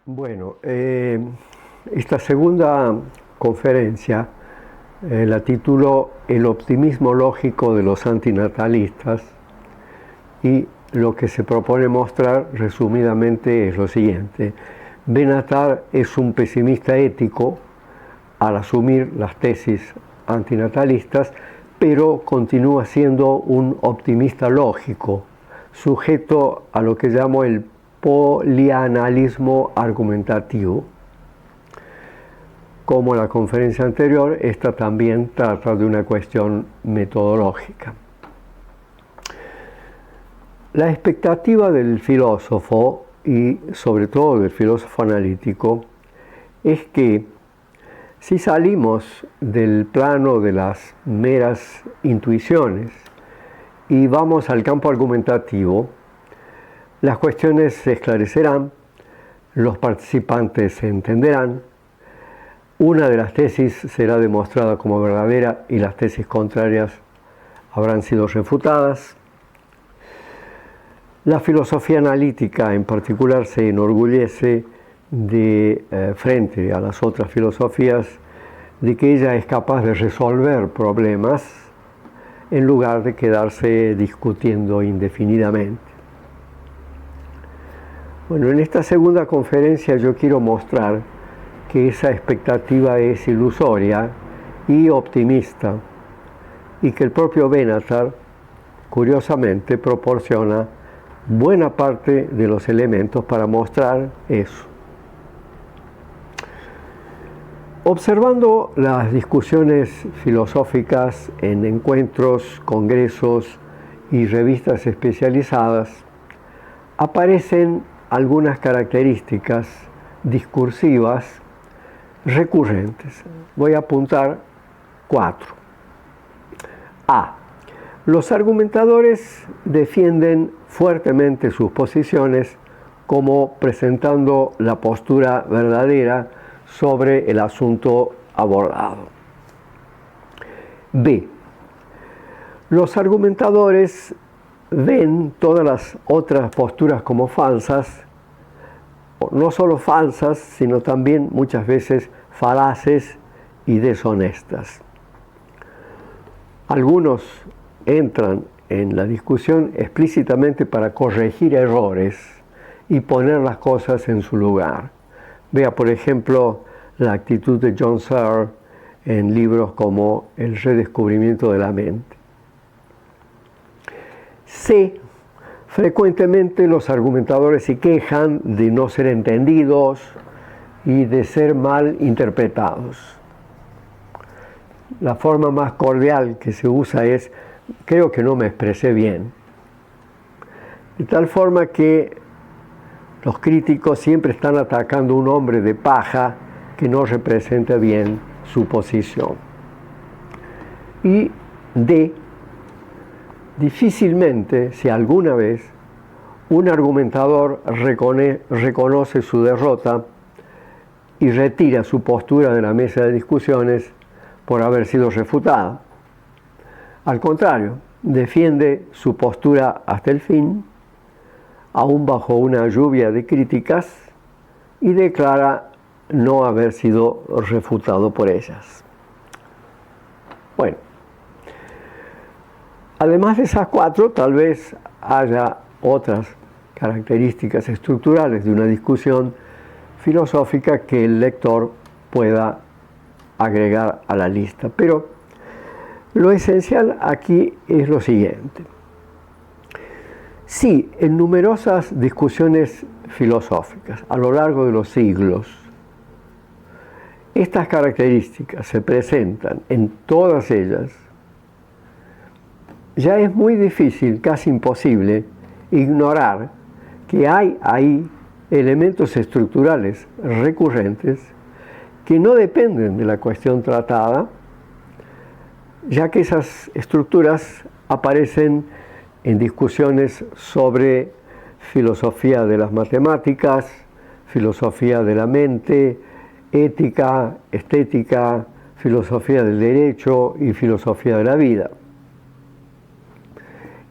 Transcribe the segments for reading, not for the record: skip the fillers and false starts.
Bueno, esta segunda conferencia la titulo El optimismo lógico de los antinatalistas, y lo que se propone mostrar resumidamente es lo siguiente. Benatar es un pesimista ético al asumir las tesis antinatalistas, pero continúa siendo un optimista lógico, sujeto a lo que llamo el polianalismo argumentativo. Como la conferencia anterior, esta también trata de una cuestión metodológica. La expectativa del filósofo, y sobre todo del filósofo analítico, es que si salimos del plano de las meras intuiciones y vamos al campo argumentativo, las cuestiones se esclarecerán, los participantes se entenderán, una de las tesis será demostrada como verdadera y las tesis contrarias habrán sido refutadas. La filosofía analítica en particular se enorgullece frente a las otras filosofías de que ella es capaz de resolver problemas en lugar de quedarse discutiendo indefinidamente. Bueno, en esta segunda conferencia yo quiero mostrar que esa expectativa es ilusoria y optimista, y que el propio Benatar, curiosamente, proporciona buena parte de los elementos para mostrar eso. Observando las discusiones filosóficas en encuentros, congresos y revistas especializadas, aparecen algunas características discursivas recurrentes. Voy a apuntar 4. A. Los argumentadores defienden fuertemente sus posiciones como presentando la postura verdadera sobre el asunto abordado. B. Los argumentadores ven todas las otras posturas como falsas, no solo falsas, sino también muchas veces falaces y deshonestas. Algunos entran en la discusión explícitamente para corregir errores y poner las cosas en su lugar. Vea, por ejemplo, la actitud de John Searle en libros como El redescubrimiento de la mente. C. Frecuentemente los argumentadores se quejan de no ser entendidos y de ser mal interpretados. La forma más cordial que se usa es: creo que no me expresé bien. De tal forma que los críticos siempre están atacando a un hombre de paja que no representa bien su posición. Y D. Difícilmente, si alguna vez, un argumentador reconoce su derrota y retira su postura de la mesa de discusiones por haber sido refutada. Al contrario, defiende su postura hasta el fin, aún bajo una lluvia de críticas, y declara no haber sido refutado por ellas. Bueno, además de esas 4, tal vez haya otras características estructurales de una discusión filosófica que el lector pueda agregar a la lista. Pero lo esencial aquí es lo siguiente. Sí, en numerosas discusiones filosóficas a lo largo de los siglos, estas características se presentan en todas ellas, ya es muy difícil, casi imposible, ignorar que hay ahí elementos estructurales recurrentes que no dependen de la cuestión tratada, ya que esas estructuras aparecen en discusiones sobre filosofía de las matemáticas, filosofía de la mente, ética, estética, filosofía del derecho y filosofía de la vida.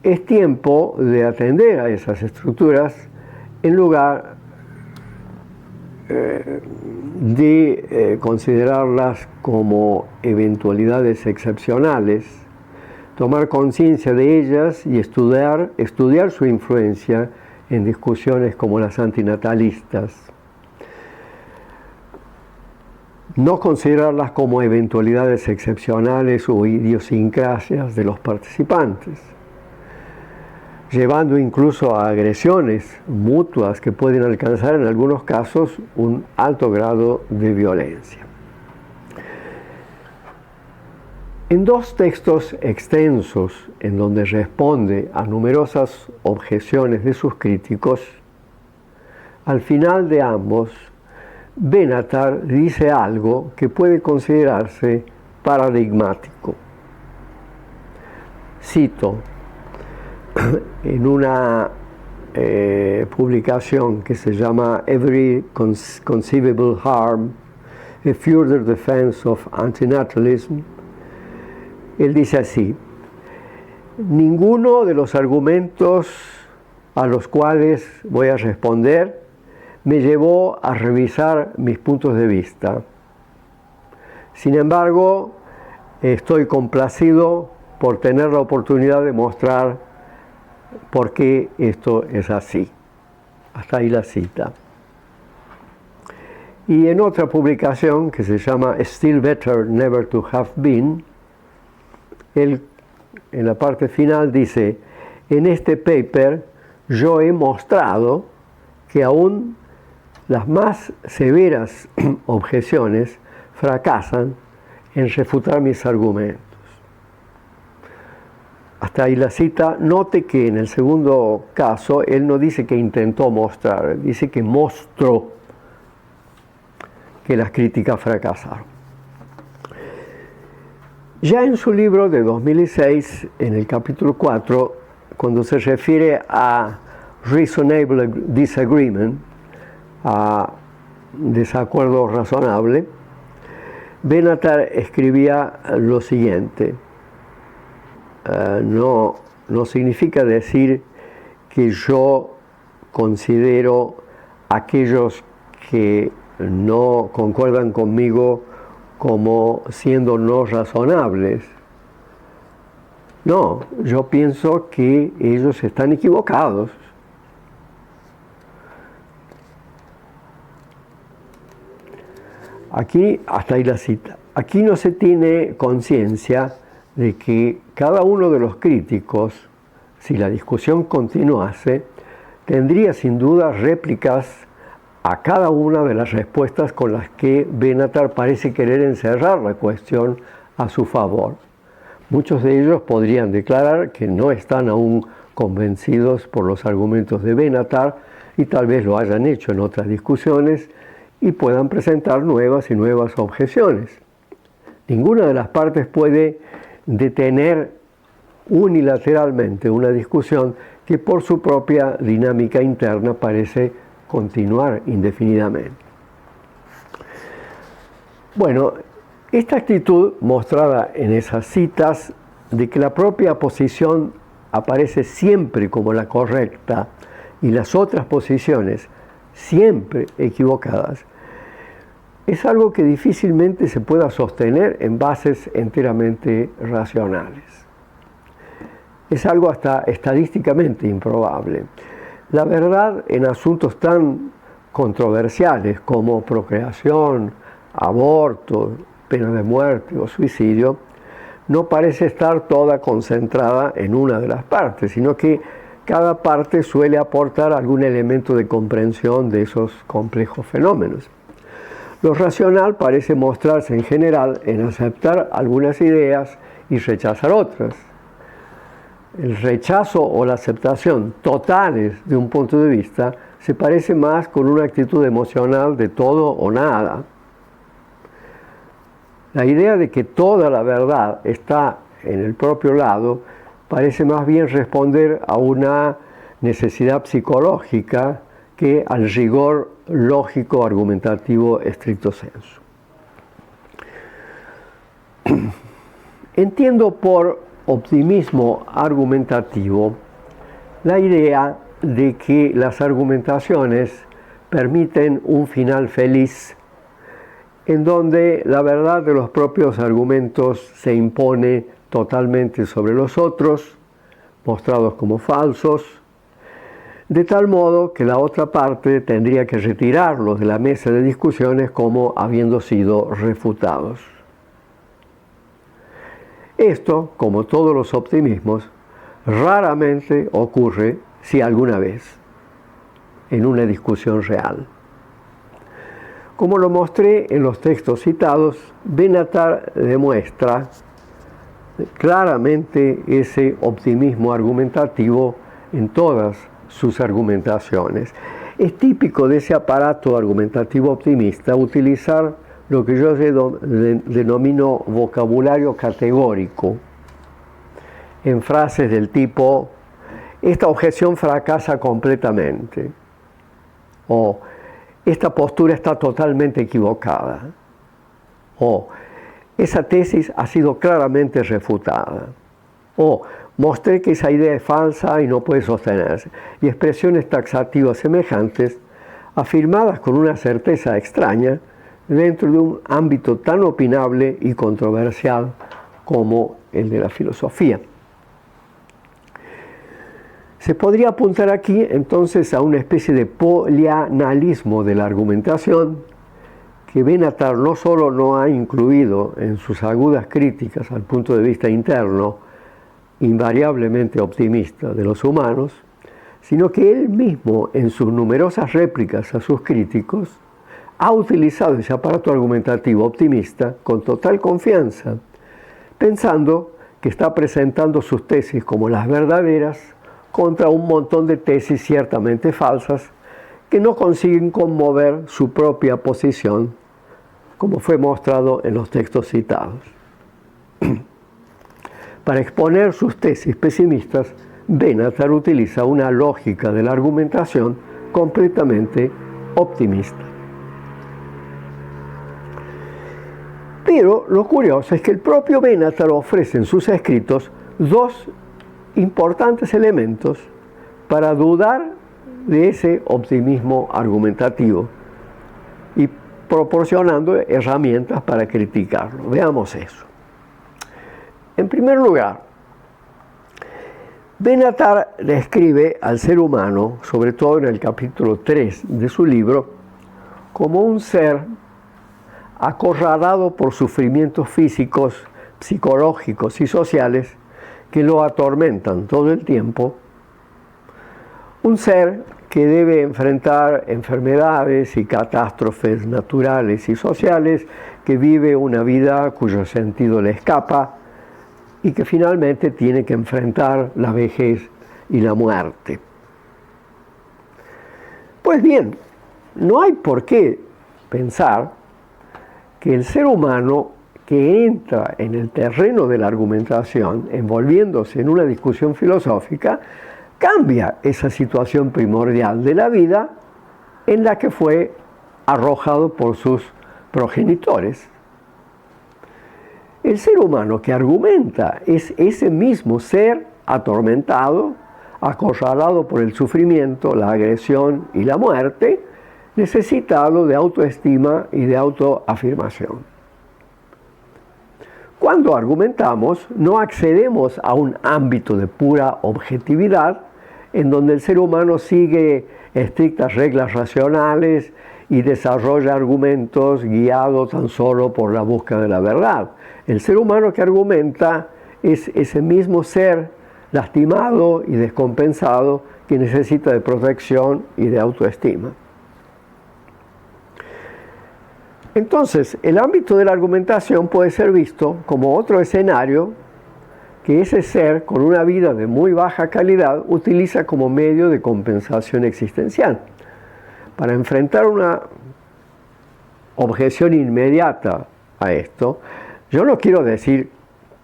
Es tiempo de atender a esas estructuras en lugar de considerarlas como eventualidades excepcionales, tomar conciencia de ellas y estudiar su influencia en discusiones como las antinatalistas. No considerarlas como eventualidades excepcionales o idiosincrasias de los participantes, llevando incluso a agresiones mutuas que pueden alcanzar en algunos casos un alto grado de violencia. En dos textos extensos en donde responde a numerosas objeciones de sus críticos, al final de ambos, Benatar dice algo que puede considerarse paradigmático. Cito, en una publicación que se llama Every Conceivable Harm, a Further Defense of Antinatalism, él dice así: ninguno de los argumentos a los cuales voy a responder me llevó a revisar mis puntos de vista. Sin embargo, estoy complacido por tener la oportunidad de mostrar por qué esto es así. Hasta ahí la cita. Y en otra publicación que se llama Still Better Never to Have Been, él en la parte final dice: en este paper yo he mostrado que aún las más severas objeciones fracasan en refutar mis argumentos. Hasta ahí la cita. Note que en el segundo caso él no dice que intentó mostrar, dice que mostró que las críticas fracasaron. Ya en su libro de 2006, en el capítulo 4, cuando se refiere a reasonable disagreement, a desacuerdo razonable, Benatar escribía lo siguiente: no significa decir que yo considero aquellos que no concuerdan conmigo como siendo no razonables. No, yo pienso que ellos están equivocados. Aquí, hasta ahí la cita. Aquí no se tiene conciencia de que cada uno de los críticos, si la discusión continuase, tendría sin duda réplicas a cada una de las respuestas con las que Benatar parece querer encerrar la cuestión a su favor. Muchos de ellos podrían declarar que no están aún convencidos por los argumentos de Benatar y tal vez lo hayan hecho en otras discusiones y puedan presentar nuevas y nuevas objeciones. Ninguna de las partes puede detener unilateralmente una discusión que por su propia dinámica interna parece continuar indefinidamente. Bueno, esta actitud mostrada en esas citas de que la propia posición aparece siempre como la correcta y las otras posiciones siempre equivocadas, es algo que difícilmente se pueda sostener en bases enteramente racionales. Es algo hasta estadísticamente improbable. La verdad en asuntos tan controversiales como procreación, aborto, pena de muerte o suicidio, no parece estar toda concentrada en una de las partes, sino que cada parte suele aportar algún elemento de comprensión de esos complejos fenómenos. Lo racional parece mostrarse en general en aceptar algunas ideas y rechazar otras. El rechazo o la aceptación totales de un punto de vista se parece más con una actitud emocional de todo o nada. La idea de que toda la verdad está en el propio lado parece más bien responder a una necesidad psicológica que al rigor lógico argumentativo estricto sensu. Entiendo por optimismo argumentativo la idea de que las argumentaciones permiten un final feliz en donde la verdad de los propios argumentos se impone totalmente sobre los otros, mostrados como falsos, de tal modo que la otra parte tendría que retirarlos de la mesa de discusiones como habiendo sido refutados. Esto, como todos los optimismos, raramente ocurre, si alguna vez, en una discusión real. Como lo mostré en los textos citados, Benatar demuestra claramente ese optimismo argumentativo en todas sus argumentaciones. Es típico de ese aparato argumentativo optimista utilizar lo que yo denomino vocabulario categórico, en frases del tipo: esta objeción fracasa completamente, o esta postura está totalmente equivocada, o esa tesis ha sido claramente refutada, o mostré que esa idea es falsa y no puede sostenerse, y expresiones taxativas semejantes, afirmadas con una certeza extraña dentro de un ámbito tan opinable y controversial como el de la filosofía. Se podría apuntar aquí entonces a una especie de polianalismo de la argumentación que Benatar no solo no ha incluido en sus agudas críticas al punto de vista interno, invariablemente optimista, de los humanos, sino que él mismo en sus numerosas réplicas a sus críticos ha utilizado ese aparato argumentativo optimista con total confianza, pensando que está presentando sus tesis como las verdaderas contra un montón de tesis ciertamente falsas que no consiguen conmover su propia posición, como fue mostrado en los textos citados. Para exponer sus tesis pesimistas, Benatar utiliza una lógica de la argumentación completamente optimista. Pero lo curioso es que el propio Benatar ofrece en sus escritos dos importantes elementos para dudar de ese optimismo argumentativo y proporcionando herramientas para criticarlo. Veamos eso. En primer lugar, Benatar describe al ser humano, sobre todo en el capítulo 3 de su libro, como un ser acorralado por sufrimientos físicos, psicológicos y sociales que lo atormentan todo el tiempo, un ser que debe enfrentar enfermedades y catástrofes naturales y sociales, que vive una vida cuyo sentido le escapa y que finalmente tiene que enfrentar la vejez y la muerte. Pues bien, no hay por qué pensar que el ser humano que entra en el terreno de la argumentación, envolviéndose en una discusión filosófica, cambia esa situación primordial de la vida en la que fue arrojado por sus progenitores. El ser humano que argumenta es ese mismo ser atormentado, acorralado por el sufrimiento, la agresión y la muerte, necesitado de autoestima y de autoafirmación. Cuando argumentamos, no accedemos a un ámbito de pura objetividad en donde el ser humano sigue estrictas reglas racionales y desarrolla argumentos guiados tan solo por la búsqueda de la verdad. El ser humano que argumenta es ese mismo ser lastimado y descompensado que necesita de protección y de autoestima. Entonces, el ámbito de la argumentación puede ser visto como otro escenario que ese ser con una vida de muy baja calidad utiliza como medio de compensación existencial. Para enfrentar una objeción inmediata a esto, yo no quiero decir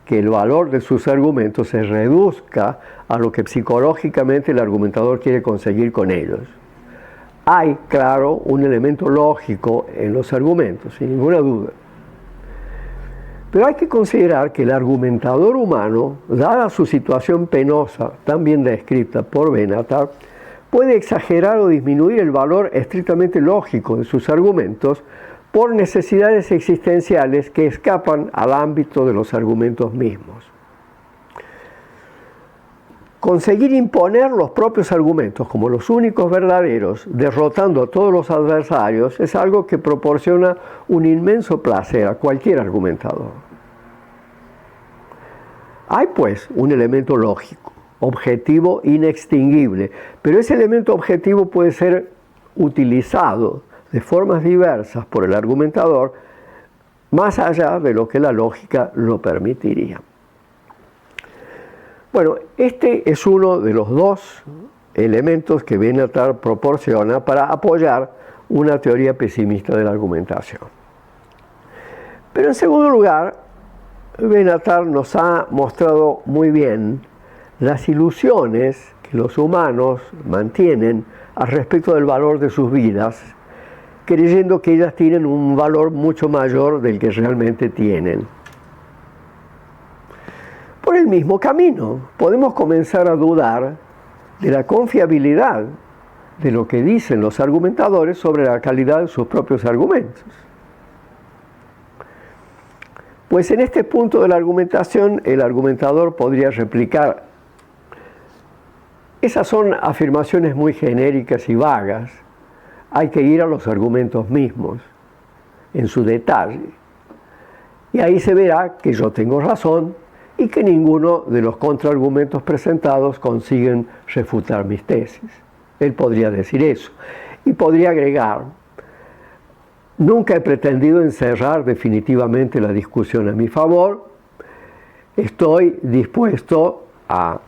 que el valor de sus argumentos se reduzca a lo que psicológicamente el argumentador quiere conseguir con ellos. Hay, claro, un elemento lógico en los argumentos, sin ninguna duda. Pero hay que considerar que el argumentador humano, dada su situación penosa, tan bien descrita por Benatar, puede exagerar o disminuir el valor estrictamente lógico de sus argumentos por necesidades existenciales que escapan al ámbito de los argumentos mismos. Conseguir imponer los propios argumentos como los únicos verdaderos, derrotando a todos los adversarios, es algo que proporciona un inmenso placer a cualquier argumentador. Hay pues un elemento lógico, objetivo inextinguible, pero ese elemento objetivo puede ser utilizado de formas diversas por el argumentador más allá de lo que la lógica lo permitiría. Bueno, este es uno de los dos elementos que Benatar proporciona para apoyar una teoría pesimista de la argumentación. Pero en segundo lugar, Benatar nos ha mostrado muy bien las ilusiones que los humanos mantienen al respecto del valor de sus vidas, creyendo que ellas tienen un valor mucho mayor del que realmente tienen. Por el mismo camino, podemos comenzar a dudar de la confiabilidad de lo que dicen los argumentadores sobre la calidad de sus propios argumentos. Pues en este punto de la argumentación, el argumentador podría replicar: esas son afirmaciones muy genéricas y vagas, hay que ir a los argumentos mismos, en su detalle. Y ahí se verá que yo tengo razón y que ninguno de los contraargumentos presentados consiguen refutar mis tesis. Él podría decir eso. Y podría agregar: nunca he pretendido encerrar definitivamente la discusión a mi favor. Estoy dispuesto a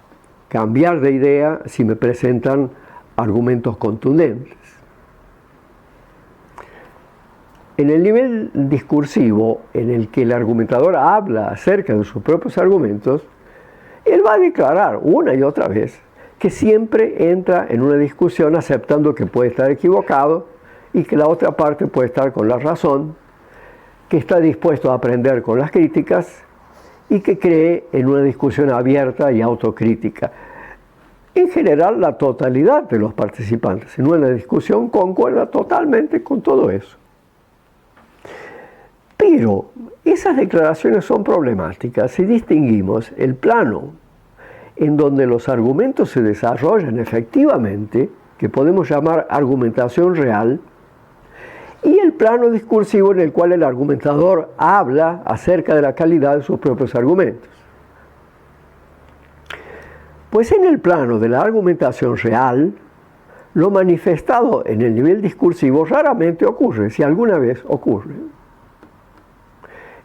cambiar de idea si me presentan argumentos contundentes. En el nivel discursivo en el que el argumentador habla acerca de sus propios argumentos, él va a declarar una y otra vez que siempre entra en una discusión aceptando que puede estar equivocado y que la otra parte puede estar con la razón, que está dispuesto a aprender con las críticas y que cree en una discusión abierta y autocrítica. En general, la totalidad de los participantes en una discusión concuerda totalmente con todo eso. Pero esas declaraciones son problemáticas si distinguimos el plano en donde los argumentos se desarrollan efectivamente, que podemos llamar argumentación real, y el plano discursivo en el cual el argumentador habla acerca de la calidad de sus propios argumentos. Pues en el plano de la argumentación real, lo manifestado en el nivel discursivo raramente ocurre, si alguna vez ocurre.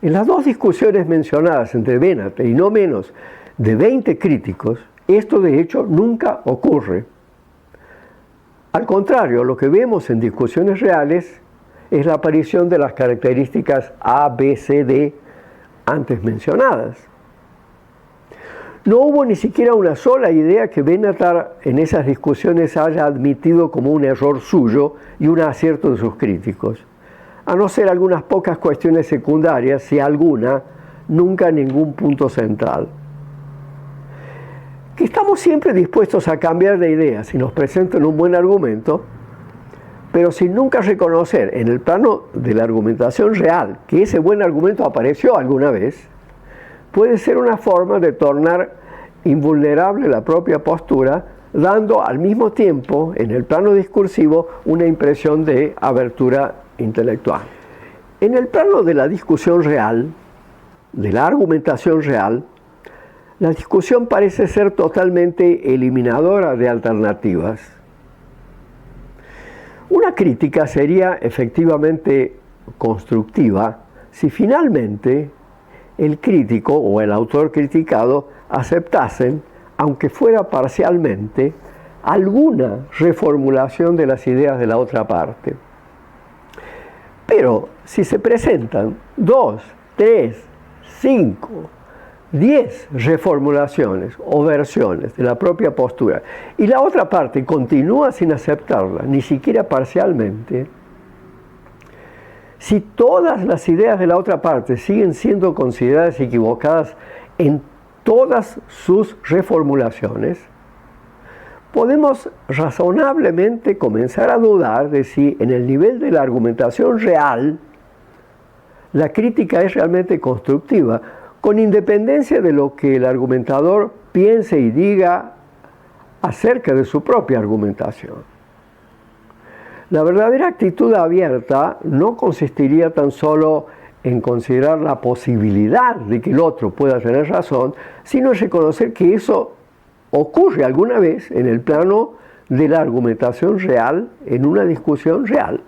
En las dos discusiones mencionadas entre Benatar y no menos de 20 críticos, esto de hecho nunca ocurre. Al contrario, lo que vemos en discusiones reales es la aparición de las características A, B, C, D antes mencionadas. No hubo ni siquiera una sola idea que Benatar en esas discusiones haya admitido como un error suyo y un acierto de sus críticos, a no ser algunas pocas cuestiones secundarias, si alguna, nunca ningún punto central. Que estamos siempre dispuestos a cambiar de idea si nos presentan un buen argumento, pero sin nunca reconocer en el plano de la argumentación real que ese buen argumento apareció alguna vez, puede ser una forma de tornar invulnerable la propia postura, dando al mismo tiempo, en el plano discursivo, una impresión de abertura intelectual. En el plano de la discusión real, de la argumentación real, la discusión parece ser totalmente eliminadora de alternativas. Una crítica sería efectivamente constructiva si finalmente el crítico o el autor criticado aceptasen, aunque fuera parcialmente, alguna reformulación de las ideas de la otra parte. Pero si se presentan 2, 3, 5, 10 reformulaciones o versiones de la propia postura y la otra parte continúa sin aceptarla, ni siquiera parcialmente, si todas las ideas de la otra parte siguen siendo consideradas equivocadas en todas sus reformulaciones, podemos razonablemente comenzar a dudar de si en el nivel de la argumentación real la crítica es realmente constructiva, con independencia de lo que el argumentador piense y diga acerca de su propia argumentación. La verdadera actitud abierta no consistiría tan solo en considerar la posibilidad de que el otro pueda tener razón, sino en reconocer que eso ocurre alguna vez en el plano de la argumentación real, en una discusión real.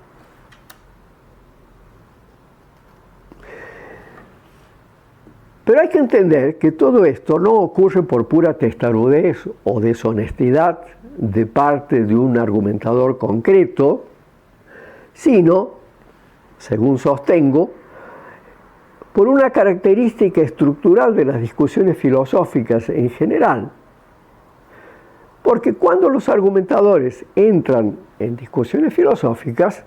Pero hay que entender que todo esto no ocurre por pura testarudez o deshonestidad de parte de un argumentador concreto, sino, según sostengo, por una característica estructural de las discusiones filosóficas en general. Porque cuando los argumentadores entran en discusiones filosóficas,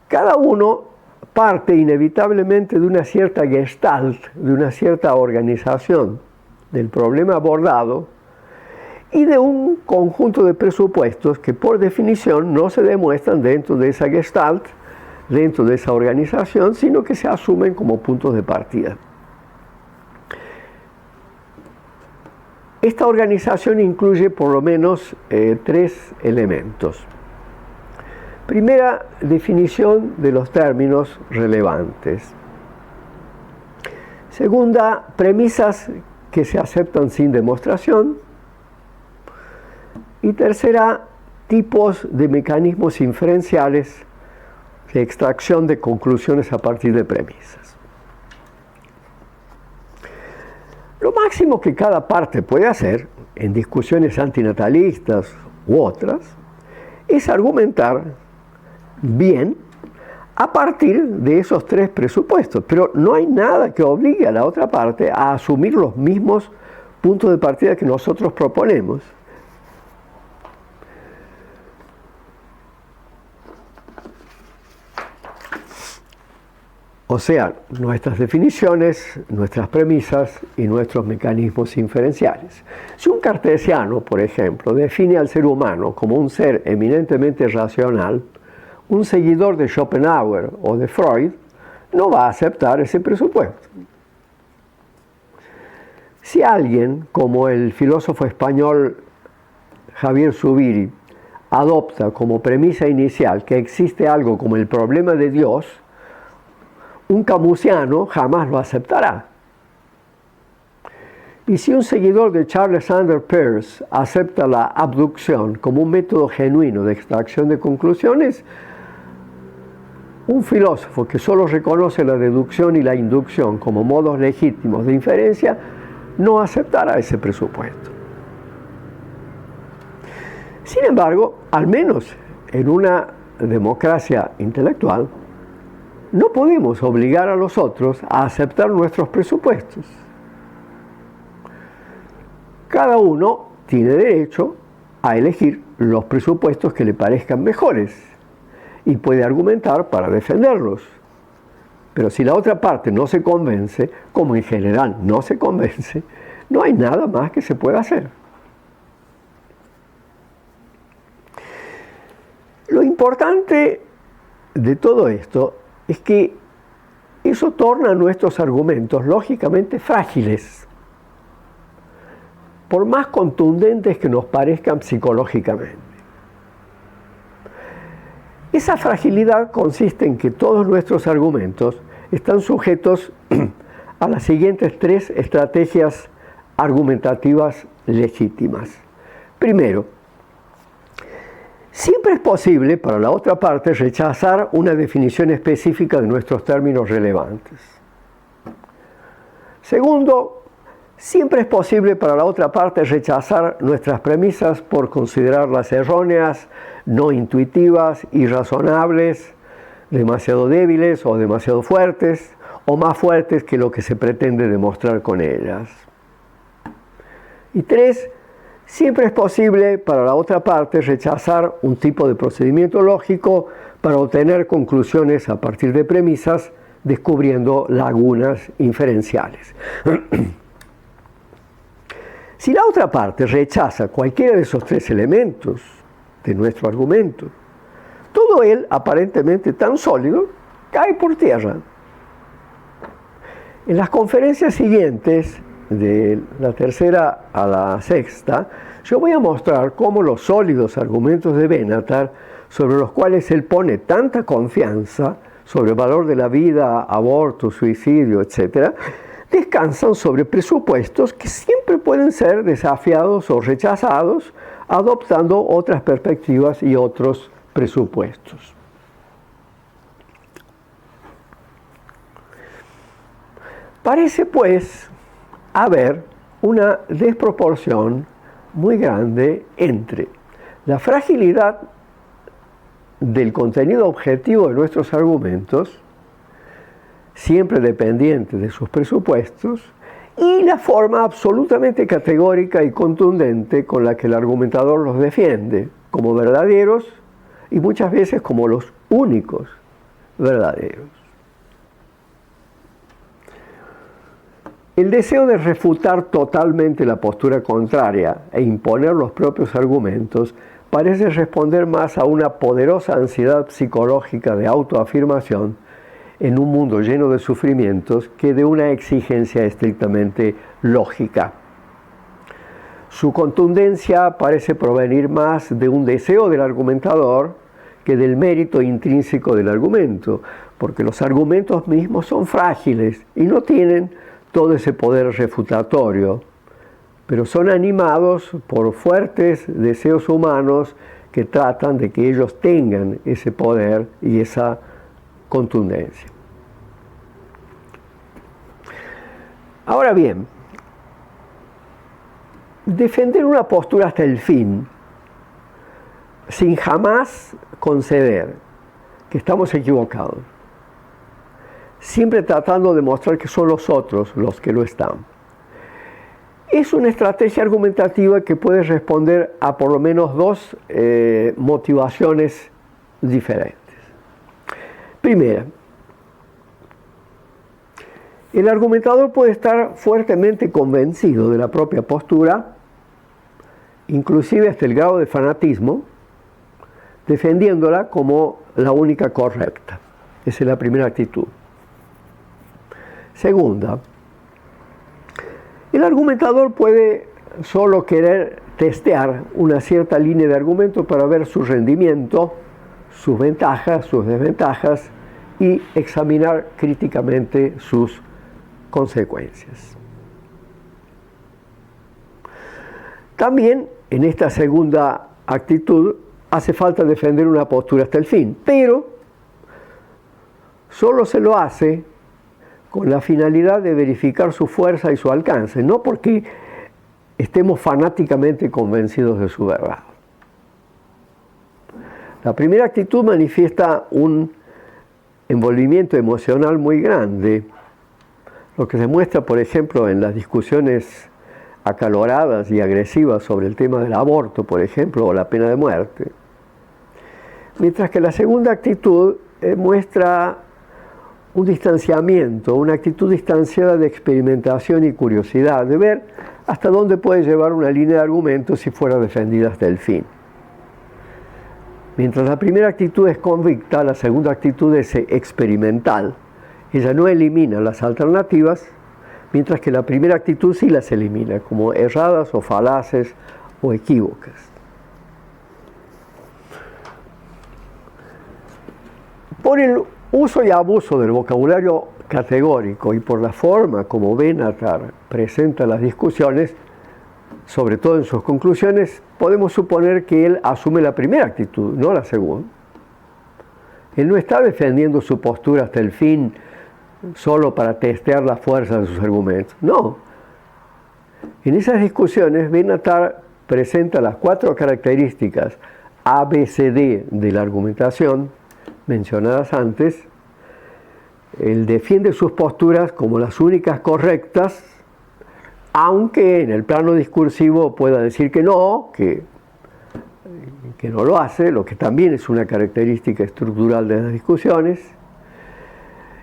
cada uno parte inevitablemente de una cierta gestalt, de una cierta organización del problema abordado y de un conjunto de presupuestos que por definición no se demuestran dentro de esa gestalt, dentro de esa organización, sino que se asumen como puntos de partida. Esta organización incluye por lo menos tres elementos. Primera, definición de los términos relevantes. Segunda, premisas que se aceptan sin demostración. Y tercera, tipos de mecanismos inferenciales de extracción de conclusiones a partir de premisas. Lo máximo que cada parte puede hacer, en discusiones antinatalistas u otras, es argumentar bien a partir de esos tres presupuestos, pero no hay nada que obligue a la otra parte a asumir los mismos puntos de partida que nosotros proponemos. O sea, nuestras definiciones, nuestras premisas y nuestros mecanismos inferenciales. Si un cartesiano, por ejemplo, define al ser humano como un ser eminentemente racional, un seguidor de Schopenhauer o de Freud no va a aceptar ese presupuesto. Si alguien, como el filósofo español Javier Zubiri, adopta como premisa inicial que existe algo como el problema de Dios, un camusiano jamás lo aceptará. Y si un seguidor de Charles Sanders Peirce acepta la abducción como un método genuino de extracción de conclusiones, un filósofo que solo reconoce la deducción y la inducción como modos legítimos de inferencia no aceptará ese presupuesto. Sin embargo, al menos en una democracia intelectual, no podemos obligar a los otros a aceptar nuestros presupuestos. Cada uno tiene derecho a elegir los presupuestos que le parezcan mejores y puede argumentar para defenderlos. Pero si la otra parte no se convence, como en general no se convence, no hay nada más que se pueda hacer. Lo importante de todo esto es que eso torna nuestros argumentos lógicamente frágiles, por más contundentes que nos parezcan psicológicamente. Esa fragilidad consiste en que todos nuestros argumentos están sujetos a las siguientes tres estrategias argumentativas legítimas. Primero, siempre es posible para la otra parte rechazar una definición específica de nuestros términos relevantes. Segundo, siempre es posible para la otra parte rechazar nuestras premisas por considerarlas erróneas, no intuitivas, irrazonables, demasiado débiles o demasiado fuertes, o más fuertes que lo que se pretende demostrar con ellas. Y tres, siempre es posible para la otra parte rechazar un tipo de procedimiento lógico para obtener conclusiones a partir de premisas, descubriendo lagunas inferenciales. Si la otra parte rechaza cualquiera de esos tres elementos de nuestro argumento, todo él, aparentemente tan sólido, cae por tierra. En las conferencias siguientes, de la tercera a la sexta, yo voy a mostrar cómo los sólidos argumentos de Benatar, sobre los cuales él pone tanta confianza, sobre el valor de la vida, aborto, suicidio, etc., descansan sobre presupuestos que siempre pueden ser desafiados o rechazados, adoptando otras perspectivas y otros presupuestos. Parece, pues, haber una desproporción muy grande entre la fragilidad del contenido objetivo de nuestros argumentos, siempre dependiente de sus presupuestos, y la forma absolutamente categórica y contundente con la que el argumentador los defiende, como verdaderos y muchas veces como los únicos verdaderos. El deseo de refutar totalmente la postura contraria e imponer los propios argumentos parece responder más a una poderosa ansiedad psicológica de autoafirmación en un mundo lleno de sufrimientos que de una exigencia estrictamente lógica. Su contundencia parece provenir más de un deseo del argumentador que del mérito intrínseco del argumento, porque los argumentos mismos son frágiles y no tienen todo ese poder refutatorio, pero son animados por fuertes deseos humanos que tratan de que ellos tengan ese poder y esa contundencia. Ahora bien, defender una postura hasta el fin, sin jamás conceder que estamos equivocados, siempre tratando de mostrar que son los otros los que lo están, es una estrategia argumentativa que puede responder a por lo menos dos motivaciones diferentes. Primera, el argumentador puede estar fuertemente convencido de la propia postura, inclusive hasta el grado de fanatismo, defendiéndola como la única correcta. Esa es la primera actitud. Segunda, el argumentador puede solo querer testear una cierta línea de argumento para ver su rendimiento, sus ventajas, sus desventajas y examinar críticamente sus consecuencias. También en esta segunda actitud hace falta defender una postura hasta el fin, pero solo se lo hace con la finalidad de verificar su fuerza y su alcance, no porque estemos fanáticamente convencidos de su verdad. La primera actitud manifiesta un envolvimiento emocional muy grande, lo que se muestra, por ejemplo, en las discusiones acaloradas y agresivas sobre el tema del aborto, por ejemplo, o la pena de muerte. Mientras que la segunda actitud muestra un distanciamiento, una actitud distanciada de experimentación y curiosidad, de ver hasta dónde puede llevar una línea de argumentos si fuera defendida hasta el fin. Mientras la primera actitud es convicta, la segunda actitud es experimental. Ella no elimina las alternativas, mientras que la primera actitud sí las elimina, como erradas o falaces o equívocas. Por el uso y abuso del vocabulario categórico y por la forma como Benatar presenta las discusiones, sobre todo en sus conclusiones, podemos suponer que él asume la primera actitud, no la segunda. Él no está defendiendo su postura hasta el fin solo para testear la fuerza de sus argumentos. No. En esas discusiones, Benatar presenta las 4 características ABCD de la argumentación mencionadas antes. Él defiende sus posturas como las únicas correctas, aunque en el plano discursivo pueda decir que no lo hace, lo que también es una característica estructural de las discusiones.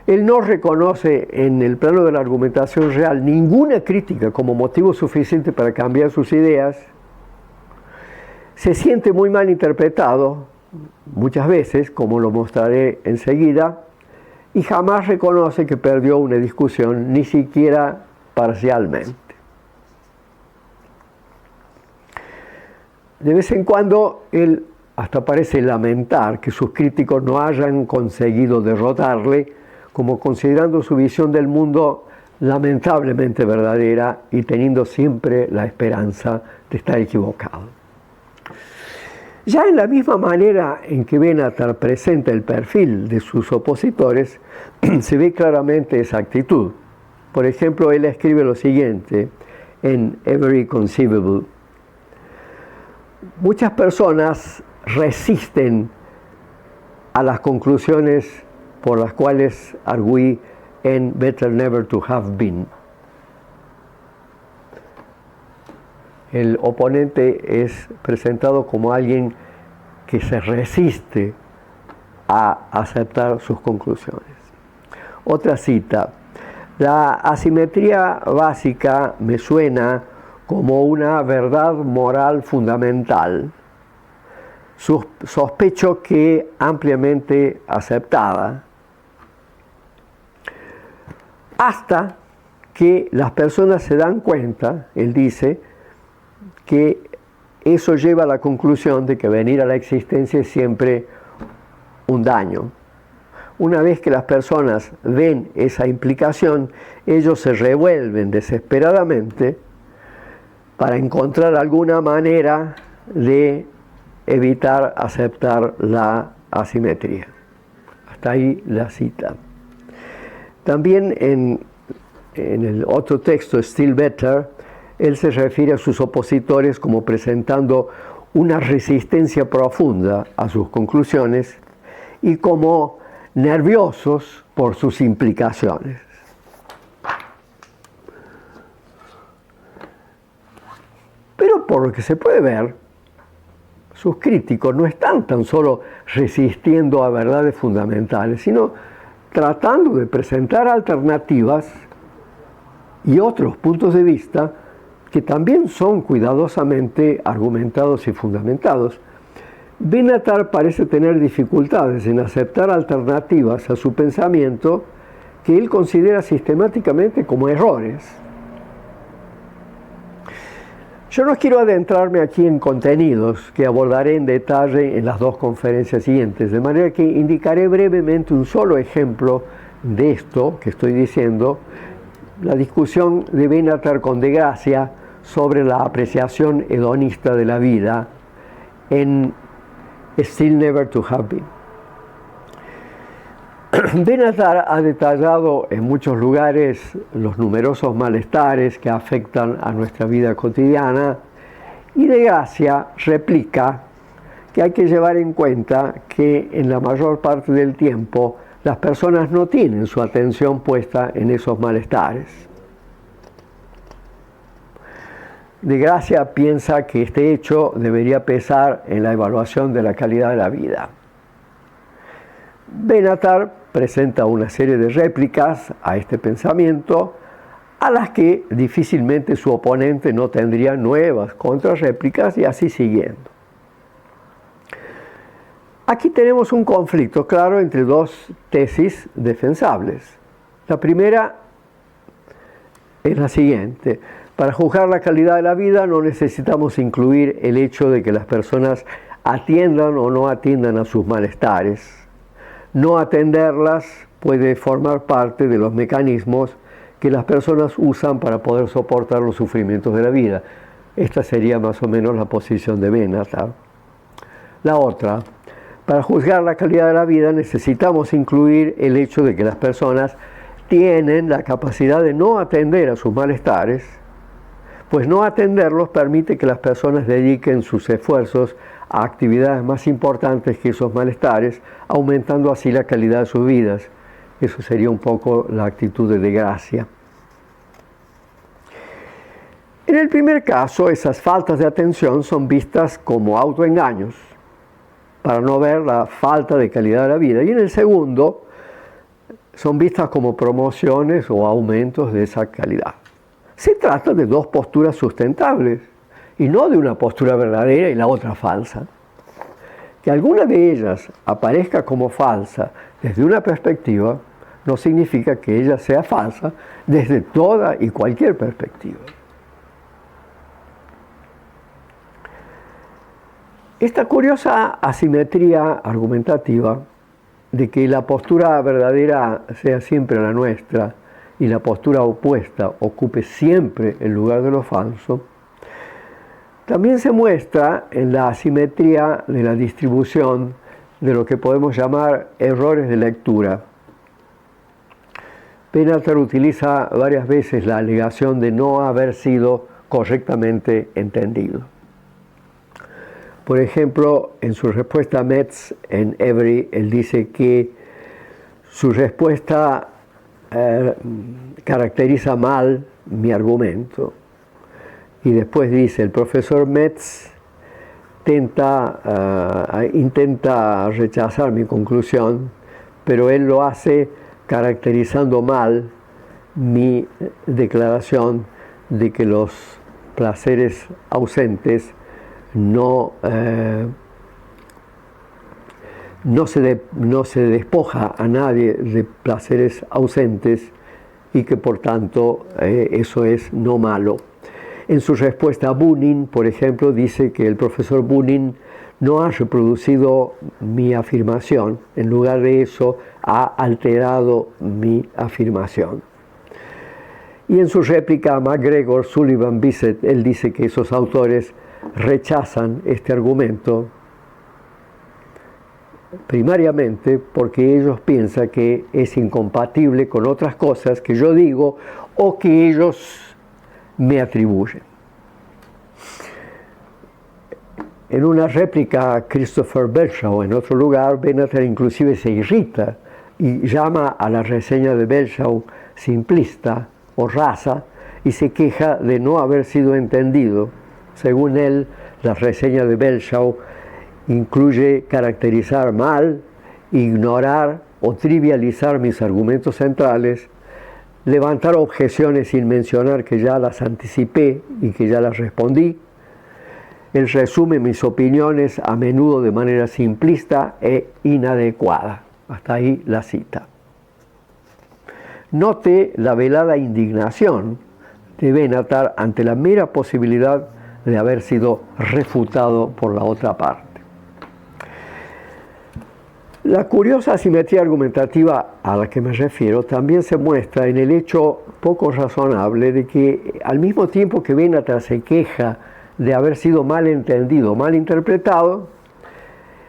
Él no reconoce en el plano de la argumentación real ninguna crítica como motivo suficiente para cambiar sus ideas. Se siente muy mal interpretado, muchas veces, como lo mostraré enseguida, y jamás reconoce que perdió una discusión, ni siquiera parcialmente. De vez en cuando él hasta parece lamentar que sus críticos no hayan conseguido derrotarle, como considerando su visión del mundo lamentablemente verdadera y teniendo siempre la esperanza de estar equivocado. Ya en la misma manera en que Benatar presenta el perfil de sus opositores, se ve claramente esa actitud. Por ejemplo, él escribe lo siguiente en Every Conceivable: muchas personas resisten a las conclusiones por las cuales arguí en Better Never to Have Been. El oponente es presentado como alguien que se resiste a aceptar sus conclusiones. Otra cita: la asimetría básica me suena como una verdad moral fundamental. Sospecho que ampliamente aceptada, hasta que las personas se dan cuenta, él dice, que eso lleva a la conclusión de que venir a la existencia es siempre un daño. Una vez que las personas ven esa implicación, ellos se revuelven desesperadamente para encontrar alguna manera de evitar aceptar la asimetría. Hasta ahí la cita. También en el otro texto, Still Better, él se refiere a sus opositores como presentando una resistencia profunda a sus conclusiones y como nerviosos por sus implicaciones. Pero por lo que se puede ver, sus críticos no están tan solo resistiendo a verdades fundamentales, sino tratando de presentar alternativas y otros puntos de vista que también son cuidadosamente argumentados y fundamentados. Benatar parece tener dificultades en aceptar alternativas a su pensamiento que él considera sistemáticamente como errores. Yo no quiero adentrarme aquí en contenidos que abordaré en detalle en las dos conferencias siguientes, de manera que indicaré brevemente un solo ejemplo de esto que estoy diciendo, la discusión de Benatar con de Gracia sobre la apreciación hedonista de la vida en Still Never to Have Been. Benatar ha detallado en muchos lugares los numerosos malestares que afectan a nuestra vida cotidiana y de Gracia replica que hay que llevar en cuenta que en la mayor parte del tiempo las personas no tienen su atención puesta en esos malestares. De Gracia piensa que este hecho debería pesar en la evaluación de la calidad de la vida. Benatar presenta una serie de réplicas a este pensamiento, a las que difícilmente su oponente no tendría nuevas contrarréplicas, y así siguiendo. Aquí tenemos un conflicto claro entre dos tesis defensables. La primera es la siguiente: para juzgar la calidad de la vida no necesitamos incluir el hecho de que las personas atiendan o no atiendan a sus malestares. No atenderlas puede formar parte de los mecanismos que las personas usan para poder soportar los sufrimientos de la vida. Esta sería más o menos la posición de Benatar. La otra: para juzgar la calidad de la vida necesitamos incluir el hecho de que las personas tienen la capacidad de no atender a sus malestares, pues no atenderlos permite que las personas dediquen sus esfuerzos a actividades más importantes que esos malestares, aumentando así la calidad de sus vidas. Eso sería un poco la actitud de Gracia. En el primer caso, esas faltas de atención son vistas como autoengaños, para no ver la falta de calidad de la vida. Y en el segundo, son vistas como promociones o aumentos de esa calidad. Se trata de dos posturas sustentables y no de una postura verdadera y la otra falsa. Que alguna de ellas aparezca como falsa desde una perspectiva no significa que ella sea falsa desde toda y cualquier perspectiva. Esta curiosa asimetría argumentativa de que la postura verdadera sea siempre la nuestra y la postura opuesta ocupe siempre el lugar de lo falso, también se muestra en la asimetría de la distribución de lo que podemos llamar errores de lectura. Benatar utiliza varias veces la alegación de no haber sido correctamente entendido. Por ejemplo, en su respuesta a Metz en Every, él dice que su respuesta caracteriza mal mi argumento. Y después dice, el profesor Metz intenta rechazar mi conclusión, pero él lo hace caracterizando mal mi declaración de que los placeres ausentes no se despoja a nadie de placeres ausentes y que por tanto eso es no malo. En su respuesta a Bunin, por ejemplo, dice que el profesor Bunin no ha reproducido mi afirmación, en lugar de eso ha alterado mi afirmación. Y en su réplica a MacGregor, Sullivan, Bissett, él dice que esos autores rechazan este argumento primariamente porque ellos piensan que es incompatible con otras cosas que yo digo o que ellos me atribuyen. En una réplica a Christopher Belshaw en otro lugar, Benatar inclusive se irrita y llama a la reseña de Belshaw simplista o rasa y se queja de no haber sido entendido. Según él, la reseña de Belshaw incluye caracterizar mal, ignorar o trivializar mis argumentos centrales, levantar objeciones sin mencionar que ya las anticipé y que ya las respondí. Él resume mis opiniones a menudo de manera simplista e inadecuada. Hasta ahí la cita. Note la velada indignación de Benatar ante la mera posibilidad de haber sido refutado por la otra parte. La curiosa asimetría argumentativa a la que me refiero también se muestra en el hecho poco razonable de que al mismo tiempo que Benatar se queja de haber sido mal entendido, mal interpretado,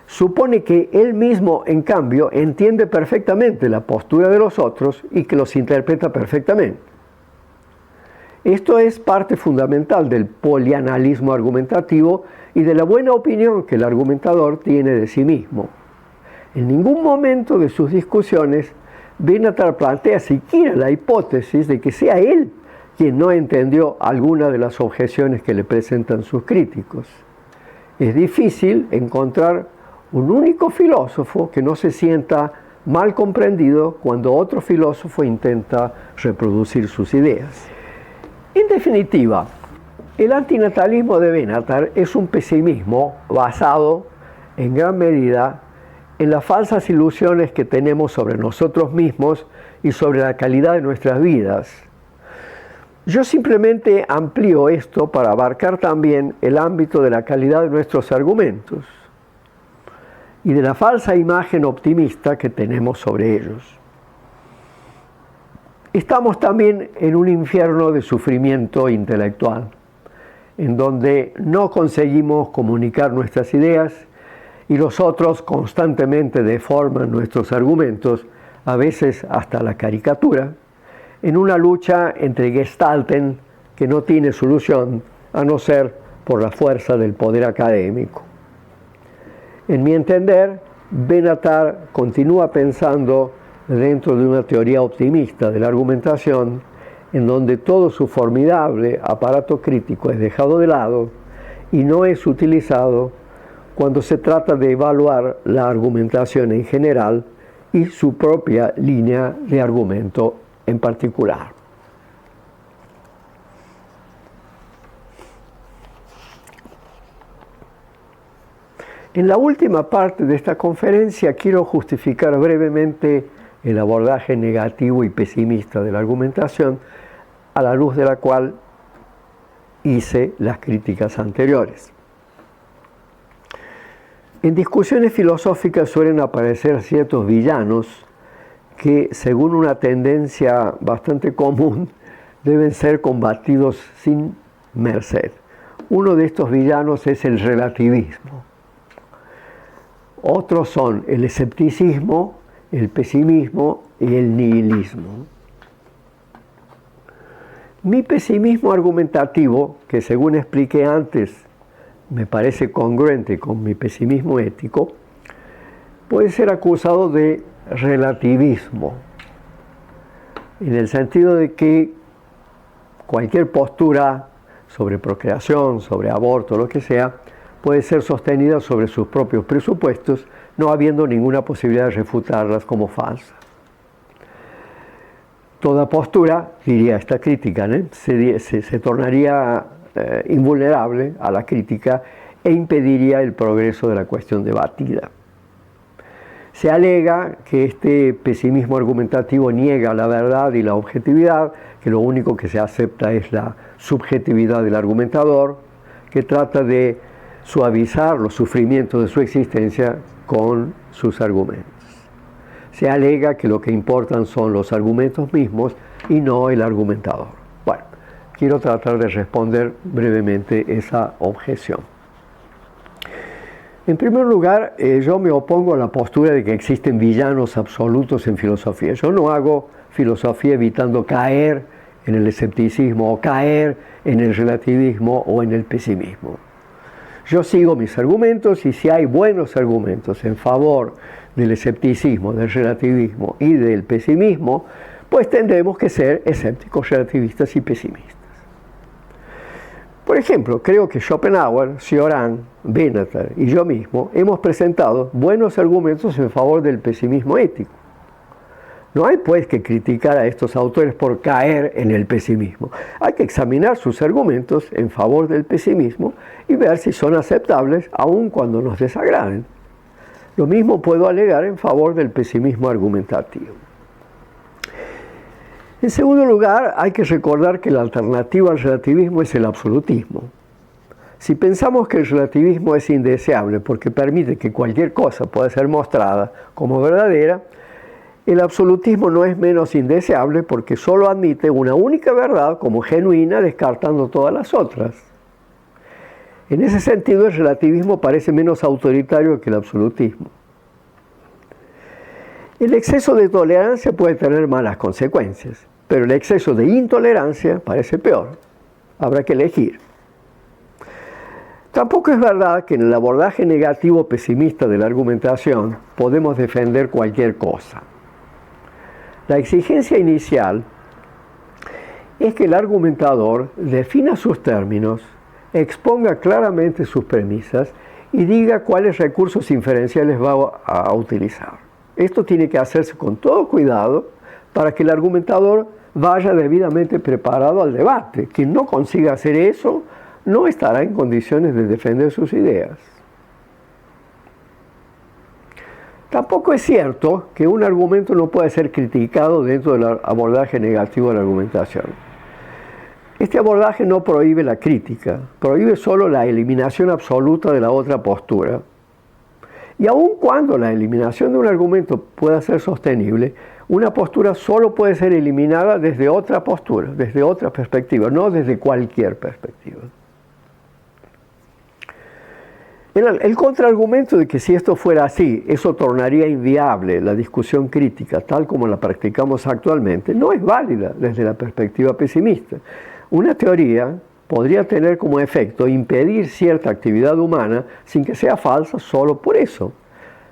supone que él mismo, en cambio, entiende perfectamente la postura de los otros y que los interpreta perfectamente. Esto es parte fundamental del polianalismo argumentativo y de la buena opinión que el argumentador tiene de sí mismo. En ningún momento de sus discusiones, Benatar plantea siquiera la hipótesis de que sea él quien no entendió alguna de las objeciones que le presentan sus críticos. Es difícil encontrar un único filósofo que no se sienta mal comprendido cuando otro filósofo intenta reproducir sus ideas. En definitiva, el antinatalismo de Benatar es un pesimismo basado en gran medida en las falsas ilusiones que tenemos sobre nosotros mismos y sobre la calidad de nuestras vidas. Yo simplemente amplío esto para abarcar también el ámbito de la calidad de nuestros argumentos y de la falsa imagen optimista que tenemos sobre ellos. Estamos también en un infierno de sufrimiento intelectual, en donde no conseguimos comunicar nuestras ideas y los otros constantemente deforman nuestros argumentos, a veces hasta la caricatura, en una lucha entre gestalten que no tiene solución a no ser por la fuerza del poder académico. En mi entender, Benatar continúa pensando dentro de una teoría optimista de la argumentación, en donde todo su formidable aparato crítico es dejado de lado y no es utilizado cuando se trata de evaluar la argumentación en general y su propia línea de argumento en particular. En la última parte de esta conferencia quiero justificar brevemente el abordaje negativo y pesimista de la argumentación, a la luz de la cual hice las críticas anteriores. En discusiones filosóficas suelen aparecer ciertos villanos que, según una tendencia bastante común, deben ser combatidos sin merced. Uno de estos villanos es el relativismo. Otros son el escepticismo, el pesimismo y el nihilismo. Mi pesimismo argumentativo, que según expliqué antes, me parece congruente con mi pesimismo ético, puede ser acusado de relativismo, en el sentido de que cualquier postura sobre procreación, sobre aborto, lo que sea, puede ser sostenida sobre sus propios presupuestos, no habiendo ninguna posibilidad de refutarlas como falsas. Toda postura, diría esta crítica, se tornaría invulnerable a la crítica e impediría el progreso de la cuestión debatida. Se alega que este pesimismo argumentativo niega la verdad y la objetividad, que lo único que se acepta es la subjetividad del argumentador, que trata de suavizar los sufrimientos de su existencia con sus argumentos. Se alega que lo que importan son los argumentos mismos y no el argumentador. Bueno, quiero tratar de responder brevemente esa objeción. En primer lugar, yo me opongo a la postura de que existen villanos absolutos en filosofía. Yo no hago filosofía evitando caer en el escepticismo o caer en el relativismo o en el pesimismo. Yo sigo mis argumentos y si hay buenos argumentos en favor del escepticismo, del relativismo y del pesimismo, pues tendremos que ser escépticos, relativistas y pesimistas. Por ejemplo, creo que Schopenhauer, Cioran, Benatar y yo mismo hemos presentado buenos argumentos en favor del pesimismo ético. No hay pues que criticar a estos autores por caer en el pesimismo. Hay que examinar sus argumentos en favor del pesimismo y ver si son aceptables aun cuando nos desagraden. Lo mismo puedo alegar en favor del pesimismo argumentativo. En segundo lugar, hay que recordar que la alternativa al relativismo es el absolutismo. Si pensamos que el relativismo es indeseable porque permite que cualquier cosa pueda ser mostrada como verdadera, el absolutismo no es menos indeseable porque solo admite una única verdad como genuina, descartando todas las otras. En ese sentido, el relativismo parece menos autoritario que el absolutismo. El exceso de tolerancia puede tener malas consecuencias, pero el exceso de intolerancia parece peor. Habrá que elegir. Tampoco es verdad que en el abordaje negativo pesimista de la argumentación podemos defender cualquier cosa. La exigencia inicial es que el argumentador defina sus términos, exponga claramente sus premisas y diga cuáles recursos inferenciales va a utilizar. Esto tiene que hacerse con todo cuidado para que el argumentador vaya debidamente preparado al debate. Quien no consiga hacer eso no estará en condiciones de defender sus ideas. Tampoco es cierto que un argumento no pueda ser criticado dentro del abordaje negativo de la argumentación. Este abordaje no prohíbe la crítica, prohíbe solo la eliminación absoluta de la otra postura. Y aun cuando la eliminación de un argumento pueda ser sostenible, una postura solo puede ser eliminada desde otra postura, desde otra perspectiva, no desde cualquier perspectiva. El contraargumento de que si esto fuera así, eso tornaría inviable la discusión crítica, tal como la practicamos actualmente, no es válida desde la perspectiva pesimista. Una teoría podría tener como efecto impedir cierta actividad humana sin que sea falsa solo por eso.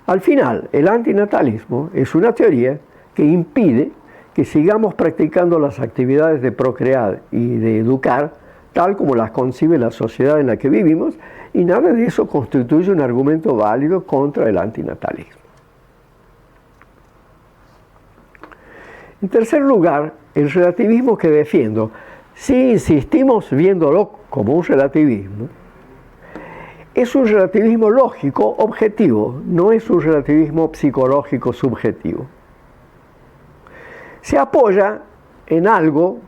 Al final, el antinatalismo es una teoría que impide que sigamos practicando las actividades de procrear y de educar tal como las concibe la sociedad en la que vivimos, y nada de eso constituye un argumento válido contra el antinatalismo. En tercer lugar, el relativismo que defiendo, si insistimos viéndolo como un relativismo, es un relativismo lógico objetivo, no es un relativismo psicológico subjetivo. Se apoya en algo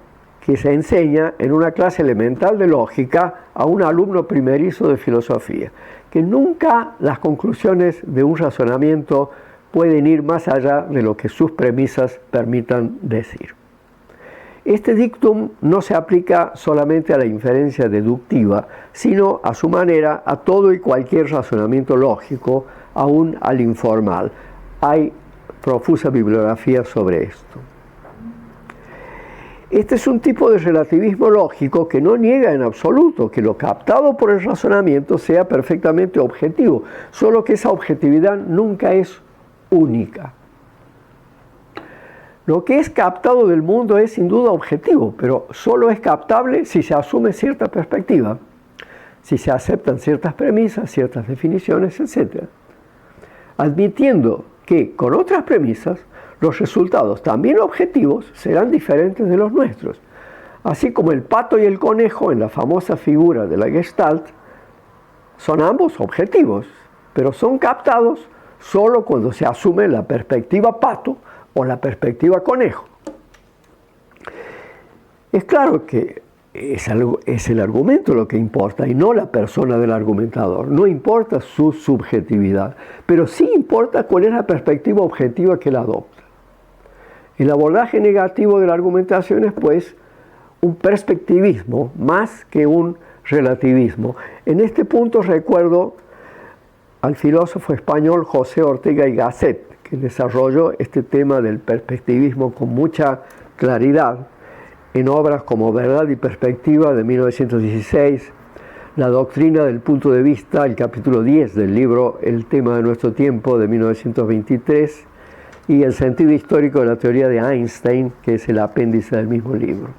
que se enseña en una clase elemental de lógica a un alumno primerizo de filosofía, que nunca las conclusiones de un razonamiento pueden ir más allá de lo que sus premisas permitan decir. Este dictum no se aplica solamente a la inferencia deductiva, sino a su manera a todo y cualquier razonamiento lógico, aún al informal. Hay profusa bibliografía sobre esto. Este es un tipo de relativismo lógico que no niega en absoluto que lo captado por el razonamiento sea perfectamente objetivo, solo que esa objetividad nunca es única. Lo que es captado del mundo es sin duda objetivo, pero solo es captable si se asume cierta perspectiva, si se aceptan ciertas premisas, ciertas definiciones, etc. Admitiendo que con otras premisas los resultados, también objetivos, serán diferentes de los nuestros. Así como el pato y el conejo en la famosa figura de la Gestalt, son ambos objetivos, pero son captados solo cuando se asume la perspectiva pato o la perspectiva conejo. Es claro que es el argumento lo que importa y no la persona del argumentador. No importa su subjetividad, pero sí importa cuál es la perspectiva objetiva que él adopta. El abordaje negativo de la argumentación es, pues, un perspectivismo más que un relativismo. En este punto recuerdo al filósofo español José Ortega y Gasset, que desarrolló este tema del perspectivismo con mucha claridad en obras como Verdad y Perspectiva de 1916, La doctrina del punto de vista, el capítulo 10 del libro El tema de nuestro tiempo de 1923, y El sentido histórico de la teoría de Einstein, que es el apéndice del mismo libro.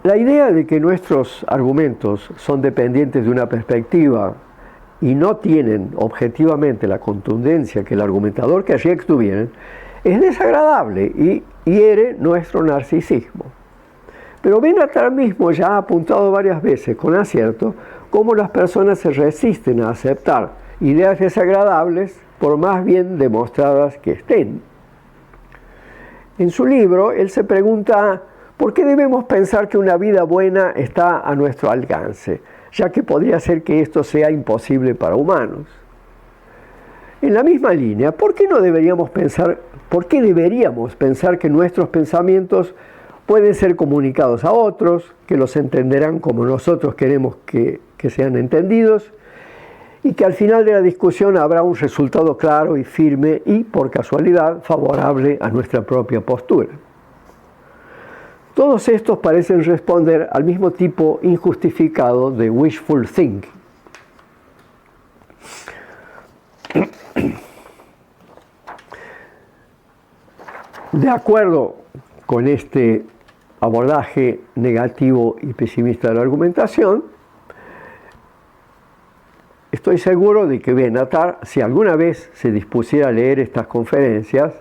La idea de que nuestros argumentos son dependientes de una perspectiva y no tienen objetivamente la contundencia que el argumentador querría que tuvieran, es desagradable y hiere nuestro narcisismo. Pero Benatar mismo ya ha apuntado varias veces, con acierto, cómo las personas se resisten a aceptar ideas desagradables por más bien demostradas que estén. En su libro, él se pregunta ¿por qué debemos pensar que una vida buena está a nuestro alcance, ya que podría ser que esto sea imposible para humanos? En la misma línea, ¿por qué deberíamos pensar que nuestros pensamientos pueden ser comunicados a otros, que los entenderán como nosotros queremos que sean entendidos, y que al final de la discusión habrá un resultado claro y firme y, por casualidad, favorable a nuestra propia postura? Todos estos parecen responder al mismo tipo injustificado de wishful thinking. De acuerdo con este abordaje negativo y pesimista de la argumentación, estoy seguro de que Benatar, si alguna vez se dispusiera a leer estas conferencias,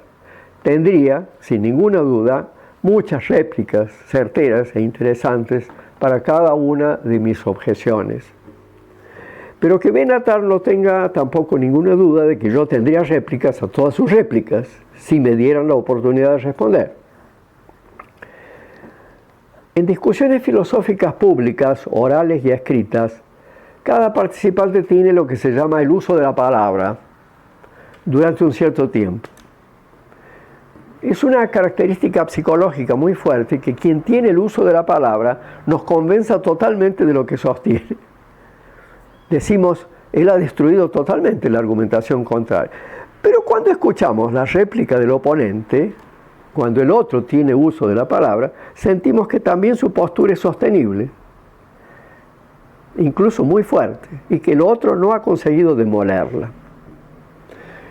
tendría, sin ninguna duda, muchas réplicas certeras e interesantes para cada una de mis objeciones. Pero que Benatar no tenga tampoco ninguna duda de que yo tendría réplicas a todas sus réplicas, si me dieran la oportunidad de responder. En discusiones filosóficas públicas, orales y escritas, cada participante tiene lo que se llama el uso de la palabra durante un cierto tiempo. Es una característica psicológica muy fuerte que quien tiene el uso de la palabra nos convenza totalmente de lo que sostiene. Decimos, él ha destruido totalmente la argumentación contraria. Pero cuando escuchamos la réplica del oponente, cuando el otro tiene uso de la palabra, sentimos que también su postura es sostenible, incluso muy fuerte, y que el otro no ha conseguido demolerla.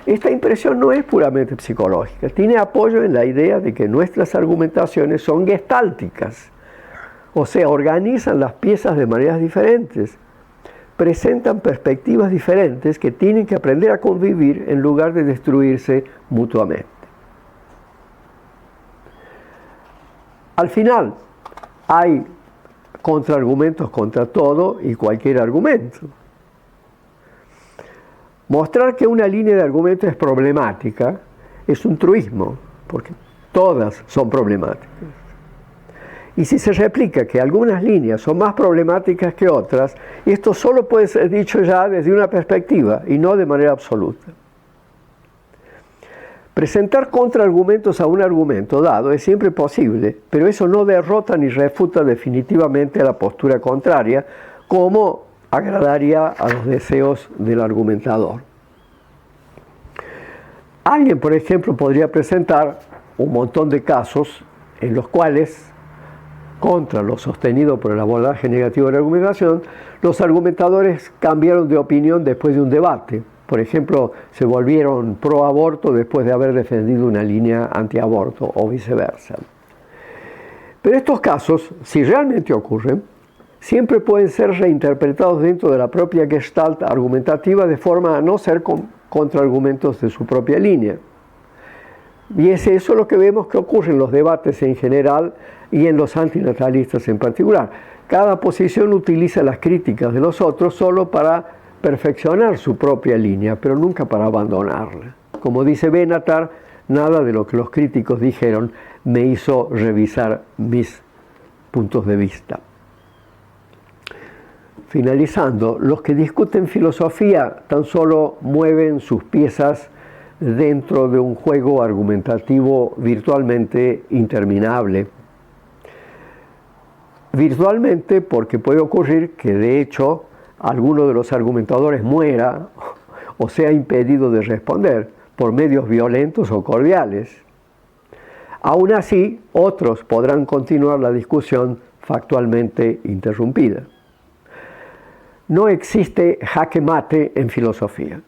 Esta impresión no es puramente psicológica, tiene apoyo en la idea de que nuestras argumentaciones son gestálticas, o sea, organizan las piezas de maneras diferentes, presentan perspectivas diferentes que tienen que aprender a convivir en lugar de destruirse mutuamente. Al final hay contraargumentos contra todo y cualquier argumento. Mostrar que una línea de argumento es problemática es un truismo, porque todas son problemáticas. Y si se replica que algunas líneas son más problemáticas que otras, esto solo puede ser dicho ya desde una perspectiva y no de manera absoluta. Presentar contraargumentos a un argumento dado es siempre posible, pero eso no derrota ni refuta definitivamente la postura contraria, como agradaría a los deseos del argumentador. Alguien, por ejemplo, podría presentar un montón de casos en los cuales, contra lo sostenido por el abordaje negativo de la argumentación, los argumentadores cambiaron de opinión después de un debate. Por ejemplo, se volvieron pro aborto después de haber defendido una línea antiaborto o viceversa. Pero estos casos, si realmente ocurren, siempre pueden ser reinterpretados dentro de la propia gestalt argumentativa de forma a no ser contraargumentos de su propia línea. Y es eso lo que vemos que ocurre en los debates en general y en los antinatalistas en particular. Cada posición utiliza las críticas de los otros solo para perfeccionar su propia línea, pero nunca para abandonarla. Como dice Benatar, nada de lo que los críticos dijeron me hizo revisar mis puntos de vista. Finalizando, los que discuten filosofía tan solo mueven sus piezas dentro de un juego argumentativo virtualmente interminable. Virtualmente porque puede ocurrir que de hecho alguno de los argumentadores muera o sea impedido de responder por medios violentos o cordiales. Aún así, otros podrán continuar la discusión factualmente interrumpida. No existe jaque mate en filosofía.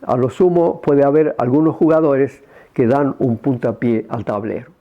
A lo sumo puede haber algunos jugadores que dan un puntapié al tablero.